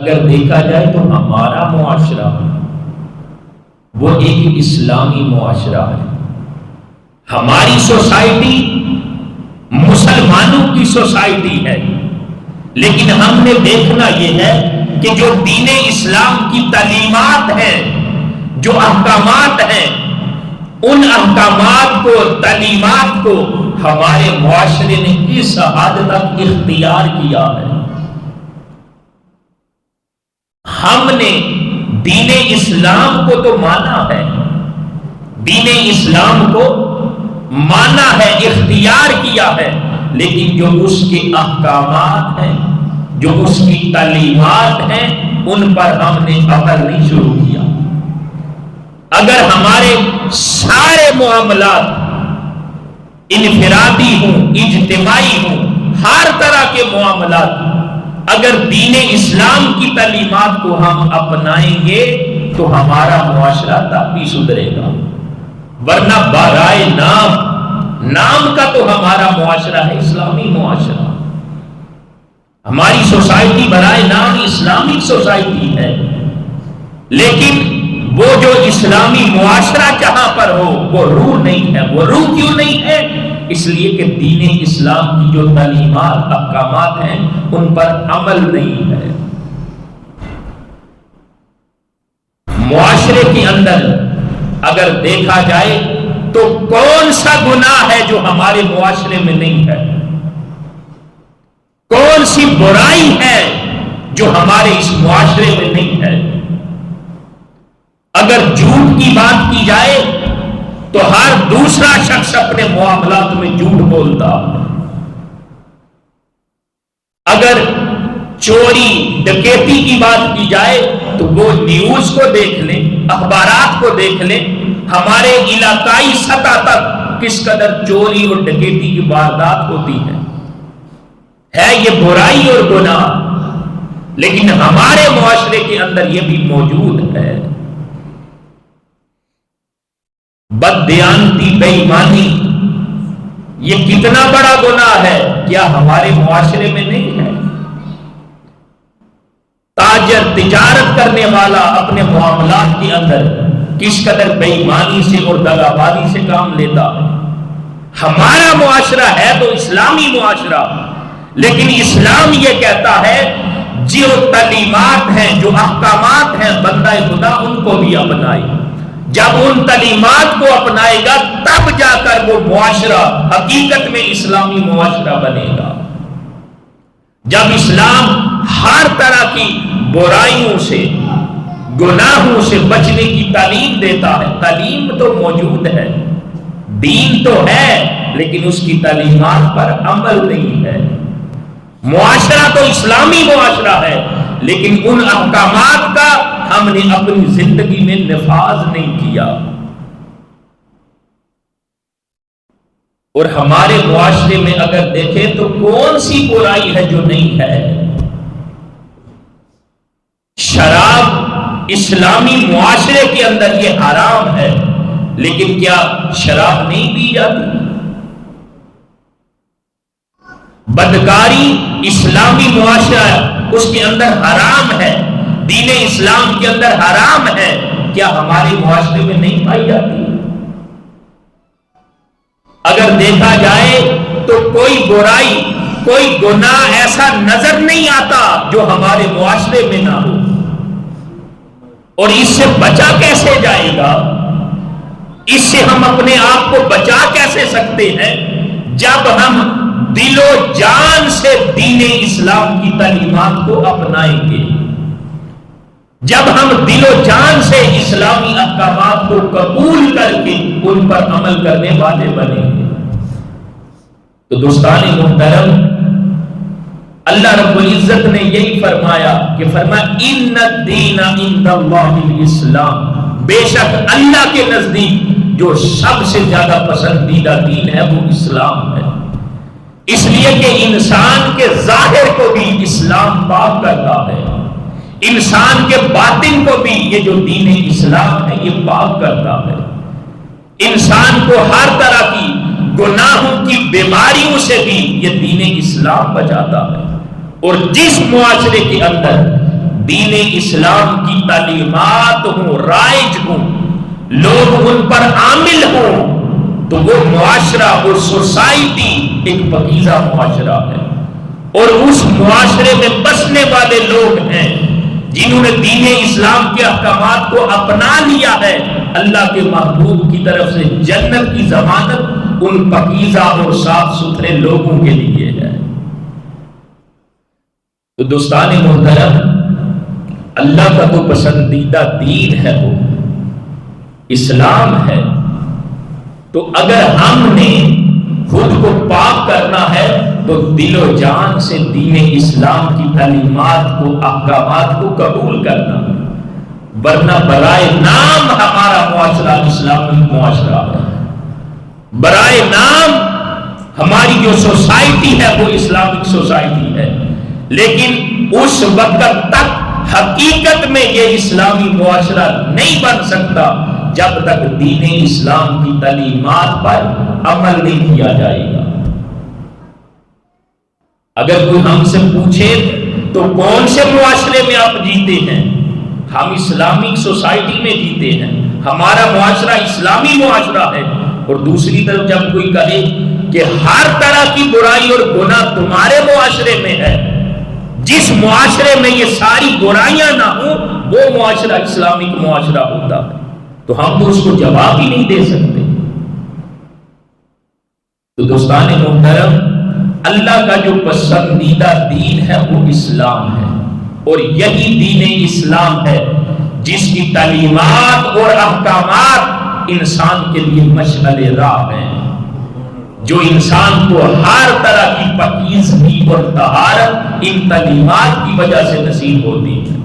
اگر دیکھا جائے تو ہمارا معاشرہ وہ ایک اسلامی معاشرہ ہے. ہماری سوسائٹی مسلمانوں کی سوسائٹی ہے، لیکن ہم نے دیکھنا یہ ہے کہ جو دین اسلام کی تعلیمات ہیں، جو احکامات ہیں، ان احکامات کو، تعلیمات کو ہمارے معاشرے نے کس حد تک اختیار کیا ہے. ہم نے دین اسلام کو تو مانا ہے، دین اسلام کو مانا ہے، اختیار کیا ہے، لیکن جو اس کے احکامات ہیں، جو اس کی تعلیمات ہیں، ان پر ہم نے عمل نہیں شروع کیا. اگر ہمارے سارے معاملات انفرادی ہوں، اجتماعی ہوں، ہر طرح کے معاملات اگر دین اسلام کی تعلیمات کو ہم اپنائیں گے تو ہمارا معاشرہ تب بھی سدھرے گا. ورنہ برائے نام کا تو ہمارا معاشرہ ہے اسلامی معاشرہ. ہماری سوسائٹی برائے نام اسلامک سوسائٹی ہے، لیکن وہ جو اسلامی معاشرہ جہاں پر ہو وہ روح نہیں ہے. وہ روح کیوں نہیں ہے؟ اس لیے کہ دین اسلام کی جو تعلیمات، احکامات ہیں، ان پر عمل نہیں ہے. معاشرے کے اندر اگر دیکھا جائے تو کون سا گناہ ہے جو ہمارے معاشرے میں نہیں ہے؟ کون سی برائی ہے جو ہمارے اس معاشرے میں نہیں ہے؟ اگر جھوٹ کی بات کی جائے تو ہر دوسرا شخص اپنے معاملات میں جھوٹ بولتا ہے. اگر چوری ڈکیتی کی بات کی جائے تو وہ نیوز کو دیکھ لیں، اخبارات کو دیکھ لیں، ہمارے علاقائی سطح تک کس قدر چوری اور ڈکیتی کی واردات ہوتی ہے یہ برائی اور گناہ. لیکن ہمارے معاشرے کے اندر یہ بھی موجود ہے. بددیانتی، بے ایمانی، یہ کتنا بڑا گناہ ہے، کیا ہمارے معاشرے میں نہیں ہے؟ تاجر، تجارت کرنے والا اپنے معاملات کے اندر کس قدر بے ایمانی سے اور دغابازی سے کام لیتا ہے. ہمارا معاشرہ ہے تو اسلامی معاشرہ، لیکن اسلام یہ کہتا ہے جو تعلیمات ہیں، جو احکامات ہیں، بندہ خدا ان کو بھی اپنائے. جب ان تعلیمات کو اپنائے گا تب جا کر وہ معاشرہ حقیقت میں اسلامی معاشرہ بنے گا. جب اسلام ہر طرح کی برائیوں سے، گناہوں سے بچنے کی تعلیم دیتا ہے، تعلیم تو موجود ہے، دین تو ہے، لیکن اس کی تعلیمات پر عمل نہیں ہے. معاشرہ تو اسلامی معاشرہ ہے، لیکن ان احکامات کا ہم نے اپنی زندگی میں نفاذ نہیں کیا. اور ہمارے معاشرے میں اگر دیکھیں تو کون سی برائی ہے جو نہیں ہے؟ شراب اسلامی معاشرے کے اندر یہ حرام ہے، لیکن کیا شراب نہیں پی جاتی؟ بدکاری اسلامی معاشرہ اس کے اندر حرام ہے، دین اسلام کے اندر حرام ہے، کیا ہمارے معاشرے میں نہیں پائی جاتی؟ اگر دیکھا جائے تو کوئی برائی، کوئی گناہ ایسا نظر نہیں آتا جو ہمارے معاشرے میں نہ ہو. اور اس سے بچا کیسے جائے گا؟ اس سے ہم اپنے آپ کو بچا کیسے سکتے ہیں؟ جب ہم دل و جان سے دین اسلام کی تعلیمات کو اپنائیں گے، جب ہم دل و جان سے اسلامی احکامات کو قبول کر کے ان پر عمل کرنے والے بنیں گے. تو دوستان محترم، اللہ رب العزت نے یہی فرمایا کہ ان الدین عند اللہ الاسلام، بے شک اللہ کے نزدیک جو سب سے زیادہ پسندیدہ دین ہے وہ اسلام ہے. اس لیے کہ انسان کے ظاہر کو بھی اسلام پاک کرتا ہے، انسان کے باطن کو بھی یہ جو دین اسلام ہے یہ پاک کرتا ہے. انسان کو ہر طرح کی گناہوں کی بیماریوں سے بھی یہ دین اسلام بچاتا ہے. اور جس معاشرے کے اندر دین اسلام کی تعلیمات ہوں، رائج ہوں، لوگ ان پر عامل ہوں، تو وہ معاشرہ اور سوسائٹی ایک پاکیزہ معاشرہ ہے، اور اس معاشرے میں بسنے والے لوگ ہیں جنہوں نے دین اسلام کے احکامات کو اپنا لیا ہے، اللہ کے محبوب کی طرف سے جنت کی ضمانت ان پاکیزہ اور صاف ستھرے لوگوں کے لیے ہے۔ تو دوستان محترم، اللہ کا تو پسندیدہ دین ہے، وہ اسلام ہے، تو اگر ہم نے خود کو پاک کرنا ہے تو دل و جان سے دین اسلام کی تعلیمات کو، احکامات کو قبول کرنا، ورنہ برائے نام ہمارا معاشرہ اسلامی معاشرہ ہے، برائے نام ہماری جو سوسائٹی ہے وہ اسلامک سوسائٹی ہے، لیکن اس وقت تک حقیقت میں یہ اسلامی معاشرہ نہیں بن سکتا جب تک دین اسلام کی تعلیمات پر عمل نہیں کیا جائے گا۔ اگر کوئی ہم سے پوچھے تو کون سے معاشرے میں آپ جیتے ہیں، ہم اسلامک سوسائٹی میں جیتے ہیں، ہمارا معاشرہ اسلامی معاشرہ ہے، اور دوسری طرف جب کوئی کہے کہ ہر طرح کی برائی اور گناہ تمہارے معاشرے میں ہے، جس معاشرے میں یہ ساری برائیاں نہ ہوں وہ معاشرہ اسلامک معاشرہ ہوتا ہے، تو ہم تو اس کو جواب ہی نہیں دے سکتے۔ تو دوستان محترم، اللہ کا جو پسندیدہ دین ہے وہ اسلام ہے، اور یہی دین اسلام ہے جس کی تعلیمات اور احکامات انسان کے لیے مشعل راہ ہیں، جو انسان کو ہر طرح کی پاکیزگی اور طہارت ان تعلیمات کی وجہ سے نصیب ہوتی ہے۔